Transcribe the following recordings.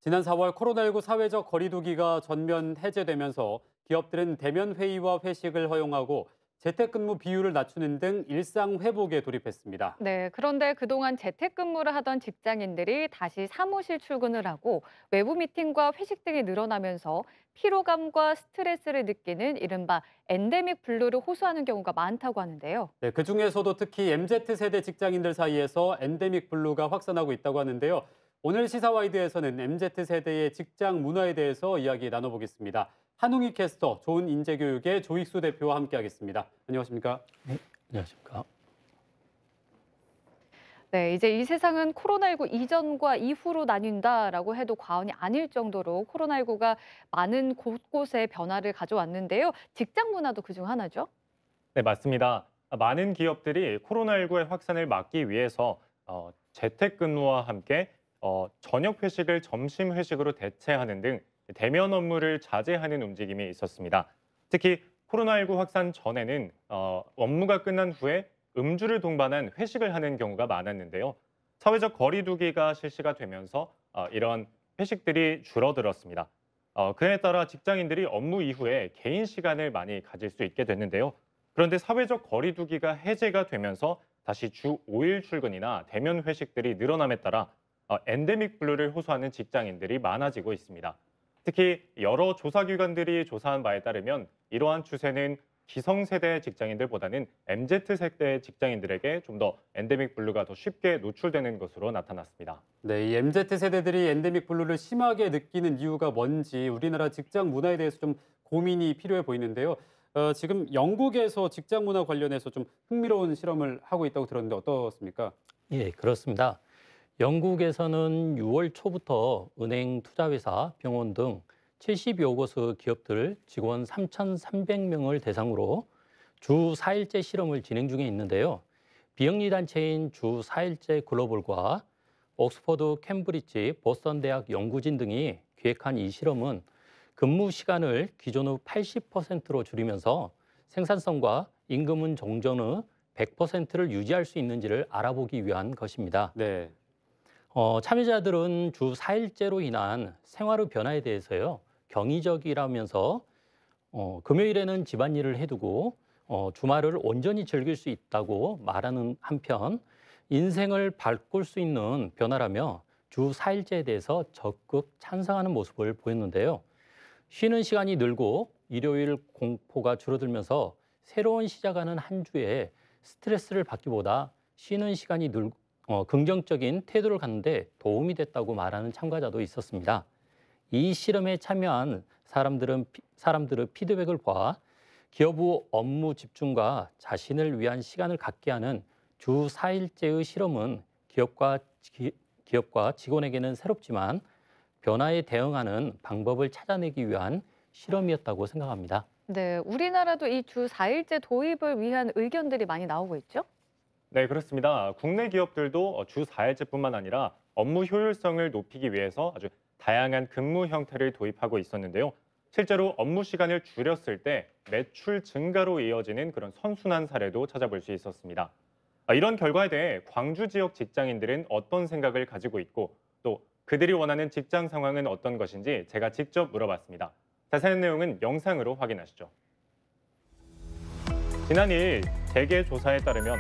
지난 4월 코로나19 사회적 거리두기가 전면 해제되면서 기업들은 대면 회의와 회식을 허용하고 재택근무 비율을 낮추는 등 일상 회복에 돌입했습니다. 네, 그런데 그동안 재택근무를 하던 직장인들이 다시 사무실 출근을 하고 외부 미팅과 회식 등이 늘어나면서 피로감과 스트레스를 느끼는 이른바 엔데믹 블루를 호소하는 경우가 많다고 하는데요. 네, 그중에서도 특히 MZ세대 직장인들 사이에서 엔데믹 블루가 확산하고 있다고 하는데요. 오늘 시사와이드에서는 MZ세대의 직장 문화에 대해서 이야기 나눠보겠습니다. 한웅희 캐스터, 좋은 인재교육의 조익수 대표와 함께하겠습니다. 안녕하십니까? 네, 안녕하십니까. 네, 이제 이 세상은 코로나19 이전과 이후로 나뉜다라고 해도 과언이 아닐 정도로 코로나19가 많은 곳곳에 변화를 가져왔는데요. 직장 문화도 그중 하나죠. 네, 맞습니다. 많은 기업들이 코로나19의 확산을 막기 위해서 재택근무와 함께 저녁 회식을 점심 회식으로 대체하는 등 대면 업무를 자제하는 움직임이 있었습니다. 특히 코로나19 확산 전에는 업무가 끝난 후에 음주를 동반한 회식을 하는 경우가 많았는데요. 사회적 거리두기가 실시가 되면서 이런 회식들이 줄어들었습니다. 그에 따라 직장인들이 업무 이후에 개인 시간을 많이 가질 수 있게 됐는데요. 그런데 사회적 거리두기가 해제가 되면서 다시 주 5일 출근이나 대면 회식들이 늘어남에 따라 엔데믹 블루를 호소하는 직장인들이 많아지고 있습니다. 특히 여러 조사기관들이 조사한 바에 따르면 이러한 추세는 기성세대 직장인들보다는 MZ세대 직장인들에게 좀 더 엔데믹 블루가 더 쉽게 노출되는 것으로 나타났습니다. 네, 이 MZ세대들이 엔데믹 블루를 심하게 느끼는 이유가 뭔지 우리나라 직장 문화에 대해서 좀 고민이 필요해 보이는데요. 지금 영국에서 직장 문화 관련해서 좀 흥미로운 실험을 하고 있다고 들었는데 어떻습니까? 예, 그렇습니다. 영국에서는 6월 초부터 은행, 투자회사, 병원 등 70여 곳의 기업들 직원 3,300명을 대상으로 주 4일제 실험을 진행 중에 있는데요. 비영리 단체인 주 4일제 글로벌과 옥스퍼드, 캠브리지, 보스턴 대학 연구진 등이 기획한 이 실험은 근무 시간을 기존의 80%로 줄이면서 생산성과 임금은 종전의 100%를 유지할 수 있는지를 알아보기 위한 것입니다. 네. 참여자들은 주 4일제로 인한 생활의 변화에 대해서요. 경이적이라면서 금요일에는 집안일을 해두고 주말을 온전히 즐길 수 있다고 말하는 한편 인생을 바꿀 수 있는 변화라며 주 4일제에 대해서 적극 찬성하는 모습을 보였는데요. 쉬는 시간이 늘고 일요일 공포가 줄어들면서 새로운 시작하는 한 주에 스트레스를 받기보다 쉬는 시간이 늘고 긍정적인 태도를 갖는데 도움이 됐다고 말하는 참가자도 있었습니다. 이 실험에 참여한 사람들의 피드백을 봐 기업 후 업무 집중과 자신을 위한 시간을 갖게 하는 주 4일제의 실험은 기업과 직원에게는 새롭지만 변화에 대응하는 방법을 찾아내기 위한 실험이었다고 생각합니다. 네, 우리나라도 이 주 4일제 도입을 위한 의견들이 많이 나오고 있죠. 네, 그렇습니다. 국내 기업들도 주 4일제뿐만 아니라 업무 효율성을 높이기 위해서 아주 다양한 근무 형태를 도입하고 있었는데요. 실제로 업무 시간을 줄였을 때 매출 증가로 이어지는 그런 선순환 사례도 찾아볼 수 있었습니다. 이런 결과에 대해 광주 지역 직장인들은 어떤 생각을 가지고 있고 또 그들이 원하는 직장 상황은 어떤 것인지 제가 직접 물어봤습니다. 자세한 내용은 영상으로 확인하시죠. 지난 2일 대개 조사에 따르면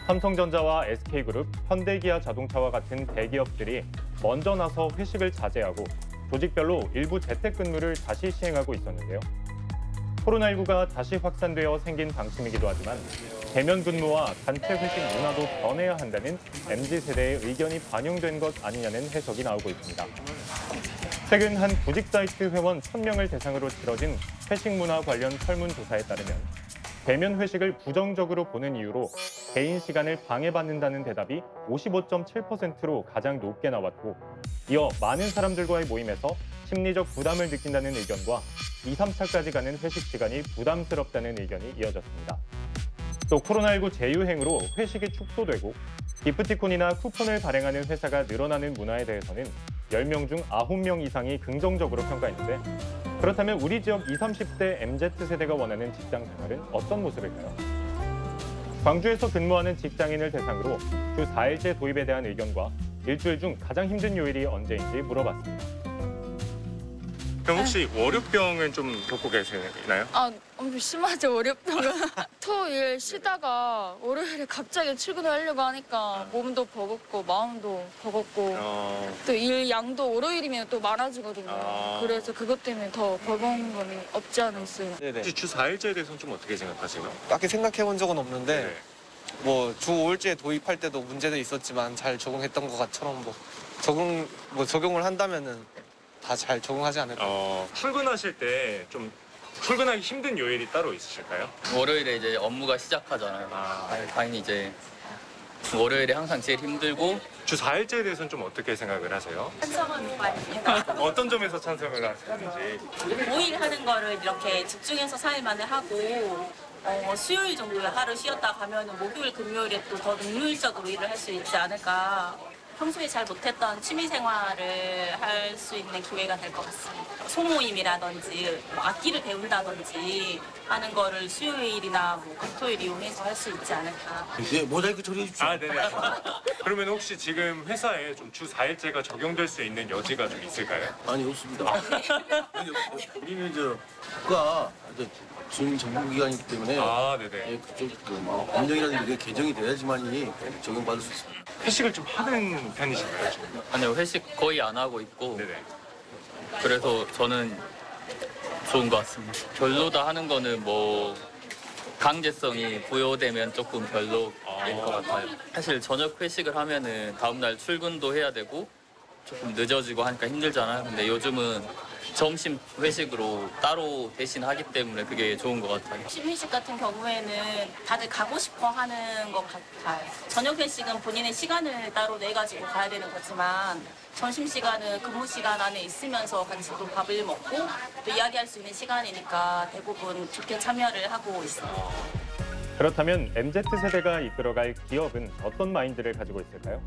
삼성전자와 SK그룹, 현대기아 자동차와 같은 대기업들이 먼저 나서 회식을 자제하고 조직별로 일부 재택근무를 다시 시행하고 있었는데요. 코로나19가 다시 확산되어 생긴 방침이기도 하지만 대면 근무와 단체 회식 문화도 변해야 한다는 MZ세대의 의견이 반영된 것 아니냐는 해석이 나오고 있습니다. 최근 한 구직 사이트 회원 1,000명을 대상으로 치러진 회식 문화 관련 설문조사에 따르면 대면 회식을 부정적으로 보는 이유로 개인 시간을 방해받는다는 대답이 55.7%로 가장 높게 나왔고 이어 많은 사람들과의 모임에서 심리적 부담을 느낀다는 의견과 2, 3차까지 가는 회식 시간이 부담스럽다는 의견이 이어졌습니다. 또 코로나19 재유행으로 회식이 축소되고 기프티콘이나 쿠폰을 발행하는 회사가 늘어나는 문화에 대해서는 10명 중 9명 이상이 긍정적으로 평가했는데 그렇다면 우리 지역 20, 30대 MZ세대가 원하는 직장 생활은 어떤 모습일까요? 광주에서 근무하는 직장인을 대상으로 주 4일제 도입에 대한 의견과 일주일 중 가장 힘든 요일이 언제인지 물어봤습니다. 그럼 혹시 월요병은 좀 겪고 계시나요? 아, 엄청 심하죠, 월요병은. 토요일 쉬다가 월요일에 갑자기 출근을 하려고 하니까 몸도 버겁고 마음도 버겁고 또 일 양도 월요일이면 또 많아지거든요. 그래서 그것 때문에 더 버거운 건 없지 않아 있어요. 네네. 혹시 주 4일제에 대해서는 좀 어떻게 생각하세요? 딱히 생각해 본 적은 없는데 네. 뭐 주 5일제 도입할 때도 문제는 있었지만 잘 적응했던 것처럼 적용을 한다면은 다 잘 적응하지 않을까. 출근하실 때 좀 출근하기 힘든 요일이 따로 있으실까요? 월요일에 이제 업무가 시작하잖아요. 당연히 이제 월요일에 항상 제일 힘들고 주 4일제에 대해서는 좀 어떻게 생각을 하세요? 찬성하는 바입니다. 어떤 점에서 찬성을 하시는지. 5일 하는 거를 이렇게 집중해서 4일 만에 하고 수요일 정도에 하루 쉬었다 가면은 목요일, 금요일에 또 더 능률적으로 일을 할 수 있지 않을까. 평소에 잘 못했던 취미 생활을 할 수 있는 기회가 될 것 같습니다. 소모임이라든지 악기를 배운다든지 하는 거를 수요일이나 금토일 이용해서 할 수 있지 않을까. 네, 모자이크 처리해 주십시오. 네네. 그러면 혹시 지금 회사에 좀 주 4일제가 적용될 수 있는 여지가 좀 있을까요? 아니, 없습니다. 우리는 국가 준정부기관이기 때문에 네네. 그쪽 법령이라는 게 개정이 돼야지만이 적용받을 수 있습니다. 회식을 좀 하는 편이신가요, 지금? 아니요 회식 거의 안 하고 있고 네네. 그래서 저는 좋은 것 같습니다. 별로다 하는 거는 뭐 강제성이 부여되면 조금 별로일 것 같아요. 사실 저녁 회식을 하면은 다음날 출근도 해야 되고 조금 늦어지고 하니까 힘들잖아요. 근데 요즘은 점심 회식으로 따로 대신 하기 때문에 그게 좋은 것 같아요. 점심 회식 같은 경우에는 다들 가고 싶어 하는 것 같아요. 저녁 회식은 본인의 시간을 따로 내가지고 가야 되는 거지만 점심시간은 근무 시간 안에 있으면서 같이 또 밥을 먹고 또 이야기할 수 있는 시간이니까 대부분 좋게 참여를 하고 있습니다. 그렇다면 MZ세대가 이끌어갈 기업은 어떤 마인드를 가지고 있을까요?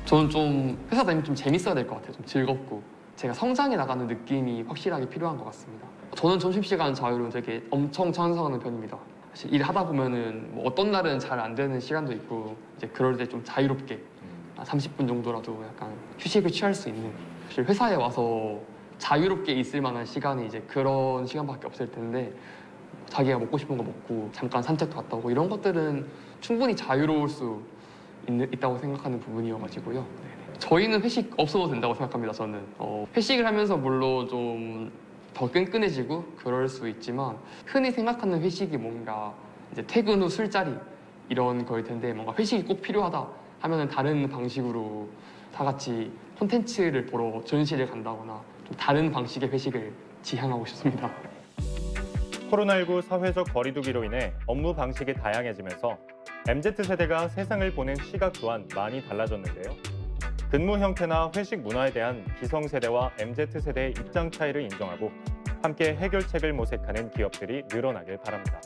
저는 좀 회사 다니면 좀 재밌어야 될 것 같아요. 좀 즐겁고 제가 성장해 나가는 느낌이 확실하게 필요한 것 같습니다. 저는 점심시간 자유를 되게 엄청 찬성하는 편입니다. 사실 일하다 보면은 뭐 어떤 날은 잘 안 되는 시간도 있고 이제 그럴 때 좀 자유롭게 30분 정도라도 약간 휴식을 취할 수 있는, 사실 회사에 와서 자유롭게 있을 만한 시간이 이제 그런 시간밖에 없을 텐데 자기가 먹고 싶은 거 먹고 잠깐 산책도 갔다 오고 이런 것들은 충분히 자유로울 수 있다고 생각하는 부분이어가지고요. 네네. 저희는 회식 없어도 된다고 생각합니다. 저는 회식을 하면서 물론 좀 더 끈끈해지고 그럴 수 있지만 흔히 생각하는 회식이 뭔가 이제 퇴근 후 술자리 이런 거일 텐데 뭔가 회식이 꼭 필요하다 하면은 다른 방식으로 다 같이 콘텐츠를 보러 전시를 간다거나 좀 다른 방식의 회식을 지향하고 싶습니다. 코로나19 사회적 거리두기로 인해 업무 방식이 다양해지면서 MZ세대가 세상을 보는 시각 또한 많이 달라졌는데요. 근무 형태나 회식 문화에 대한 기성세대와 MZ세대의 입장 차이를 인정하고 함께 해결책을 모색하는 기업들이 늘어나길 바랍니다.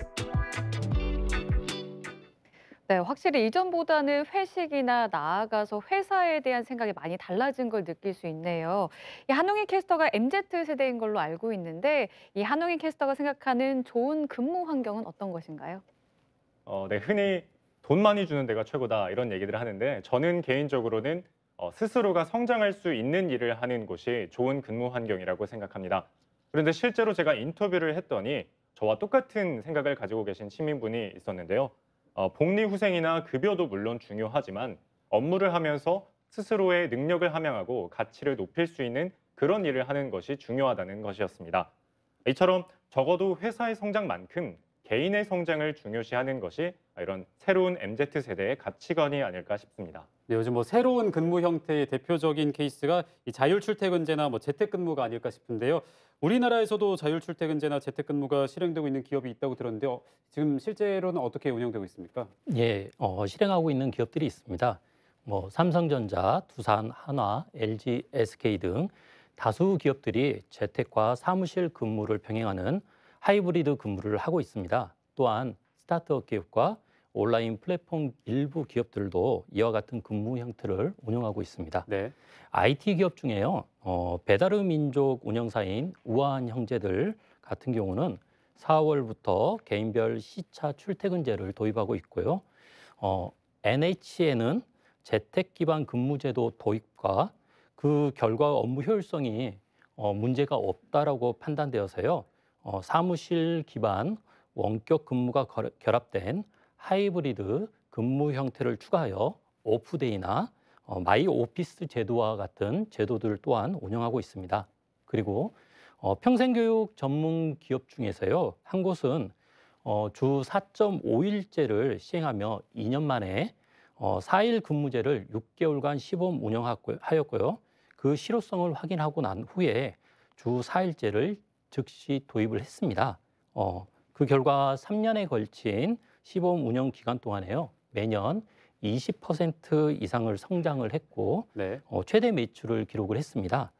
네, 확실히 이전보다는 회식이나 나아가서 회사에 대한 생각이 많이 달라진 걸 느낄 수 있네요. 이 한웅희 캐스터가 MZ세대인 걸로 알고 있는데 이 한웅희 캐스터가 생각하는 좋은 근무 환경은 어떤 것인가요? 네, 흔히 돈 많이 주는 데가 최고다 이런 얘기들을 하는데 저는 개인적으로는 스스로가 성장할 수 있는 일을 하는 곳이 좋은 근무 환경이라고 생각합니다. 그런데 실제로 제가 인터뷰를 했더니 저와 똑같은 생각을 가지고 계신 시민분이 있었는데요. 복리후생이나 급여도 물론 중요하지만 업무를 하면서 스스로의 능력을 함양하고 가치를 높일 수 있는 그런 일을 하는 것이 중요하다는 것이었습니다. 이처럼 적어도 회사의 성장만큼 개인의 성장을 중요시하는 것이 이런 새로운 MZ세대의 가치관이 아닐까 싶습니다. 네, 요즘 새로운 근무 형태의 대표적인 케이스가 이 자율출퇴근제나 재택근무가 아닐까 싶은데요. 우리나라에서도 자율출퇴근제나 재택근무가 실행되고 있는 기업이 있다고 들었는데요. 지금 실제로는 어떻게 운영되고 있습니까? 예, 실행하고 있는 기업들이 있습니다. 삼성전자, 두산, 한화, LG, SK 등 다수 기업들이 재택과 사무실 근무를 병행하는 하이브리드 근무를 하고 있습니다. 또한 스타트업 기업과 온라인 플랫폼 일부 기업들도 이와 같은 근무 형태를 운영하고 있습니다. 네. IT 기업 중에요. 배달의 민족 운영사인 우아한 형제들 같은 경우는 4월부터 개인별 시차 출퇴근제를 도입하고 있고요. NHN은 재택 기반 근무제도 도입과 그 결과 업무 효율성이 문제가 없다라고 판단되어서요. 사무실 기반 원격 근무가 결합된 하이브리드 근무 형태를 추가하여 오프데이나 마이 오피스 제도와 같은 제도들 또한 운영하고 있습니다. 그리고 평생교육 전문 기업 중에서요. 한 곳은 주 4.5일제를 시행하며 2년 만에 4일 근무제를 6개월간 시범 운영하였고요. 그 실효성을 확인하고 난 후에 주 4일제를 즉시 도입을 했습니다. 그 결과 3년에 걸친 시범 운영 기간 동안에요. 매년 20% 이상을 성장을 했고 네. 최대 매출을 기록을 했습니다.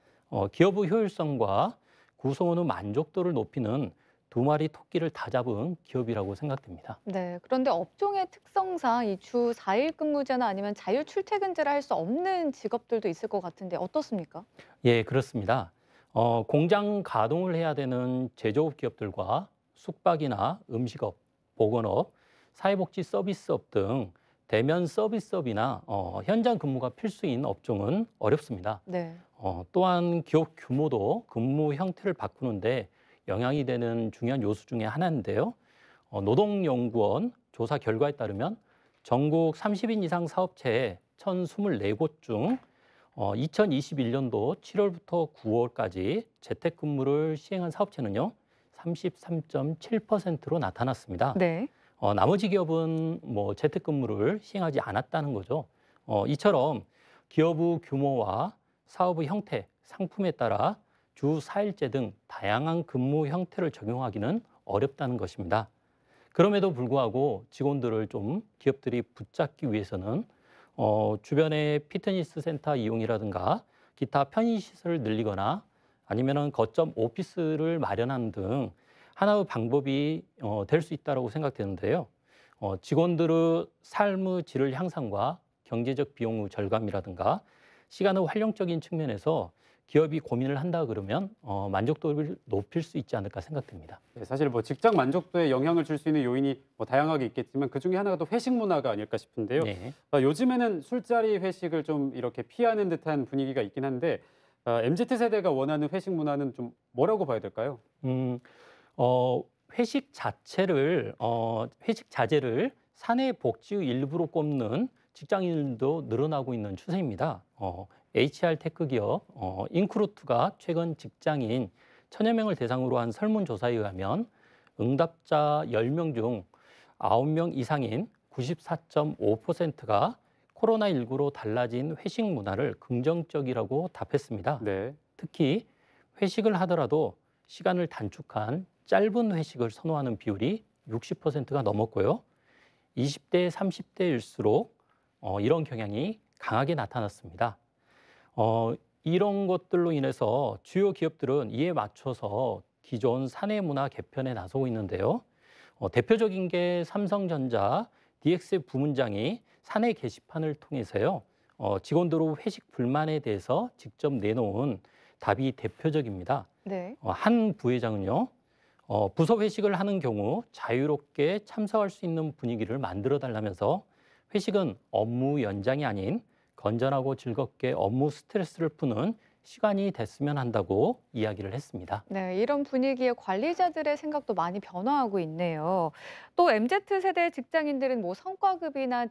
기업의 효율성과 구성원의 만족도를 높이는 두 마리 토끼를 다 잡은 기업이라고 생각됩니다. 네, 그런데 업종의 특성상 이 주 4일 근무제나 아니면 자유 출퇴근제를 할 수 없는 직업들도 있을 것 같은데 어떻습니까? 예, 그렇습니다. 공장 가동을 해야 되는 제조업 기업들과 숙박이나 음식업, 보건업, 사회복지 서비스업 등 대면 서비스업이나 현장 근무가 필수인 업종은 어렵습니다. 네. 또한 기업 규모도 근무 형태를 바꾸는데 영향이 되는 중요한 요소 중에 하나인데요. 노동연구원 조사 결과에 따르면 전국 30인 이상 사업체의 1,024곳 중 2021년도 7월부터 9월까지 재택근무를 시행한 사업체는요. 33.7%로 나타났습니다. 네. 나머지 기업은 재택근무를 시행하지 않았다는 거죠. 이처럼 기업의 규모와 사업의 형태, 상품에 따라 주 4일제 등 다양한 근무 형태를 적용하기는 어렵다는 것입니다. 그럼에도 불구하고 직원들을 좀 기업들이 붙잡기 위해서는 주변의 피트니스 센터 이용이라든가 기타 편의시설을 늘리거나 아니면은 거점 오피스를 마련하는 등 하나의 방법이 될 수 있다고 생각되는데요. 직원들의 삶의 질을 향상과 경제적 비용의 절감이라든가 시간의 활용적인 측면에서 기업이 고민을 한다 그러면 만족도를 높일 수 있지 않을까 생각됩니다. 네, 사실 직장 만족도에 영향을 줄 수 있는 요인이 다양하게 있겠지만 그 중에 하나가 또 회식 문화가 아닐까 싶은데요. 네. 요즘에는 술자리 회식을 좀 이렇게 피하는 듯한 분위기가 있긴 한데 MZ 세대가 원하는 회식 문화는 좀 뭐라고 봐야 될까요? 회식 자제를 사내 복지의 일부로 꼽는 직장인들도 늘어나고 있는 추세입니다. HR 테크 기업 인크루트가 최근 직장인 1,000여 명을 대상으로 한 설문조사에 의하면 응답자 10명 중 9명 이상인 94.5%가 코로나19로 달라진 회식 문화를 긍정적이라고 답했습니다. 네. 특히 회식을 하더라도 시간을 단축한 짧은 회식을 선호하는 비율이 60%가 넘었고요. 20대, 30대일수록 이런 경향이 강하게 나타났습니다. 이런 것들로 인해서 주요 기업들은 이에 맞춰서 기존 사내 문화 개편에 나서고 있는데요. 대표적인 게 삼성전자 DX 부문장이 사내 게시판을 통해서요. 직원들의 회식 불만에 대해서 직접 내놓은 답이 대표적입니다. 네. 한 부회장은요. 부서 회식을 하는 경우 자유롭게 참석할 수 있는 분위기를 만들어 달라면서 회식은 업무 연장이 아닌 건전하고 즐겁게 업무 스트레스를 푸는 시간이 됐으면 한다고 이야기를 했습니다. 네, 이런 분위기에 관리자들의 생각도 많이 변화하고 있네요. 또 MZ세대 직장인들은 성과급이나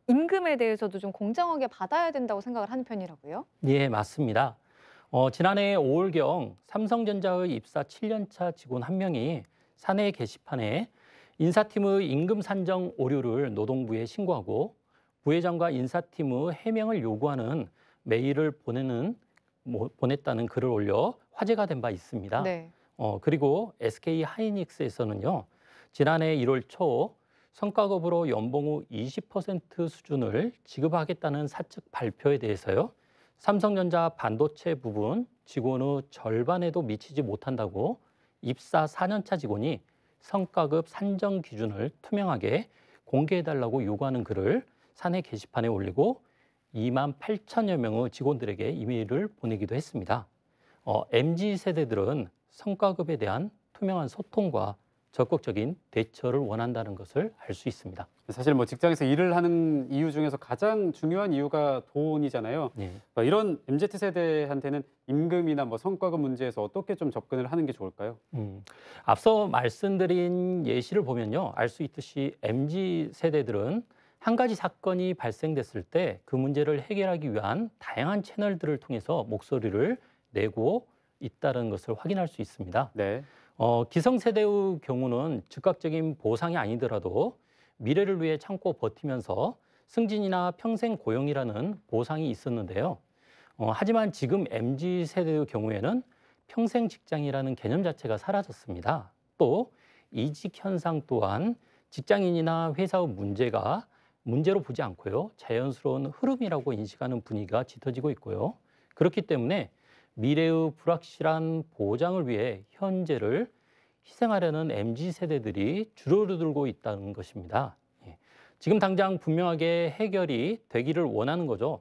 임금에 대해서도 좀 공정하게 받아야 된다고 생각을 하는 편이라고요? 예, 맞습니다. 지난해 5월경 삼성전자의 입사 7년차 직원 한 명이 사내 게시판에 인사팀의 임금 산정 오류를 노동부에 신고하고 부회장과 인사팀의 해명을 요구하는 메일을 보냈다는 글을 올려 화제가 된 바 있습니다. 네. 그리고 SK 하이닉스에서는요. 지난해 1월 초 성과급으로 연봉 후 20% 수준을 지급하겠다는 사측 발표에 대해서요. 삼성전자 반도체 부분 직원의 절반에도 미치지 못한다고 입사 4년차 직원이 성과급 산정 기준을 투명하게 공개해달라고 요구하는 글을 사내 게시판에 올리고 2만 8천여 명의 직원들에게 이메일을 보내기도 했습니다. MZ 세대들은 성과급에 대한 투명한 소통과 적극적인 대처를 원한다는 것을 알 수 있습니다. 사실 뭐 직장에서 일을 하는 이유 중에서 가장 중요한 이유가 돈이잖아요. 네. 이런 MZ 세대한테는 임금이나 뭐 성과급 문제에서 어떻게 좀 접근을 하는 게 좋을까요? 앞서 말씀드린 예시를 보면요, 알 수 있듯이 MZ 세대들은 한 가지 사건이 발생됐을 때 그 문제를 해결하기 위한 다양한 채널들을 통해서 목소리를 내고 있다는 것을 확인할 수 있습니다. 네. 기성세대의 경우는 즉각적인 보상이 아니더라도 미래를 위해 참고 버티면서 승진이나 평생 고용이라는 보상이 있었는데요. 하지만 지금 MZ 세대의 경우에는 평생 직장이라는 개념 자체가 사라졌습니다. 또 이직 현상 또한 직장인이나 회사의 문제로 보지 않고요, 자연스러운 흐름이라고 인식하는 분위기가 짙어지고 있고요. 그렇기 때문에 미래의 불확실한 보장을 위해 현재를 희생하려는 MZ 세대들이 줄어들고 있다는 것입니다. 지금 당장 분명하게 해결이 되기를 원하는 거죠.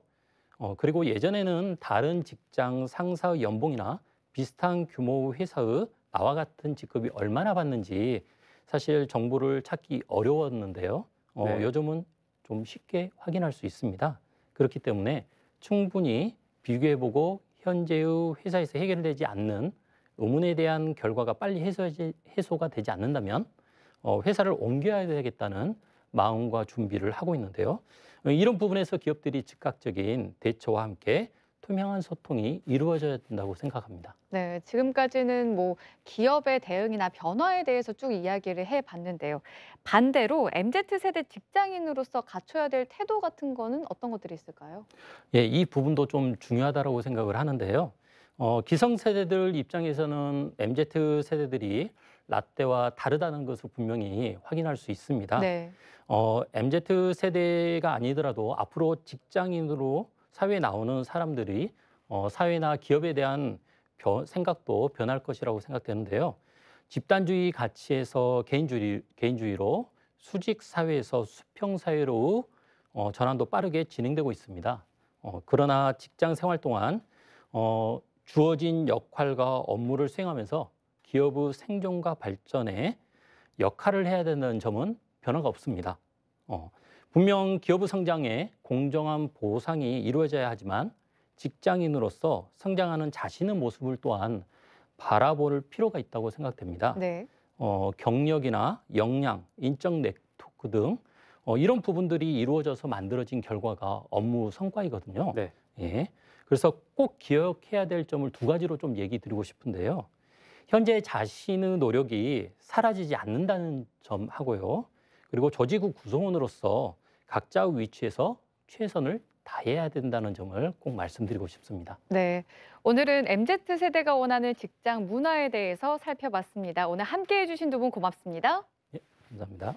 그리고 예전에는 다른 직장 상사의 연봉이나 비슷한 규모의 회사의 나와 같은 직급이 얼마나 받는지 사실 정보를 찾기 어려웠는데요. 네. 요즘은 좀 쉽게 확인할 수 있습니다. 그렇기 때문에 충분히 비교해보고 현재의 회사에서 해결되지 않는 의문에 대한 결과가 빨리 해소가 되지 않는다면 회사를 옮겨야 되겠다는 마음과 준비를 하고 있는데요. 이런 부분에서 기업들이 즉각적인 대처와 함께 투명한 소통이 이루어져야 된다고 생각합니다. 네, 지금까지는 뭐 기업의 대응이나 변화에 대해서 쭉 이야기를 해봤는데요. 반대로 MZ세대 직장인으로서 갖춰야 될 태도 같은 거는 어떤 것들이 있을까요? 예, 이 부분도 좀 중요하다고 생각을 하는데요. 기성세대들 입장에서는 MZ세대들이 라떼와 다르다는 것을 분명히 확인할 수 있습니다. 네. MZ세대가 아니더라도 앞으로 직장인으로 사회에 나오는 사람들이 사회나 기업에 대한 생각도 변할 것이라고 생각되는데요. 집단주의 가치에서 개인주의로 수직 사회에서 수평 사회로 전환도 빠르게 진행되고 있습니다. 그러나 직장 생활 동안 주어진 역할과 업무를 수행하면서 기업의 생존과 발전에 역할을 해야 된다는 점은 변화가 없습니다. 분명 기업의 성장에 공정한 보상이 이루어져야 하지만 직장인으로서 성장하는 자신의 모습을 또한 바라볼 필요가 있다고 생각됩니다. 네. 경력이나 역량, 인적 네트워크 등 이런 부분들이 이루어져서 만들어진 결과가 업무 성과이거든요. 네. 예. 그래서 꼭 기억해야 될 점을 두 가지로 좀 얘기 드리고 싶은데요. 현재 자신의 노력이 사라지지 않는다는 점하고요. 그리고 조직의 구성원으로서 각자의 위치에서 최선을 다해야 된다는 점을 꼭 말씀드리고 싶습니다. 네, 오늘은 MZ세대가 원하는 직장 문화에 대해서 살펴봤습니다. 오늘 함께해 주신 두 분 고맙습니다. 예, 감사합니다.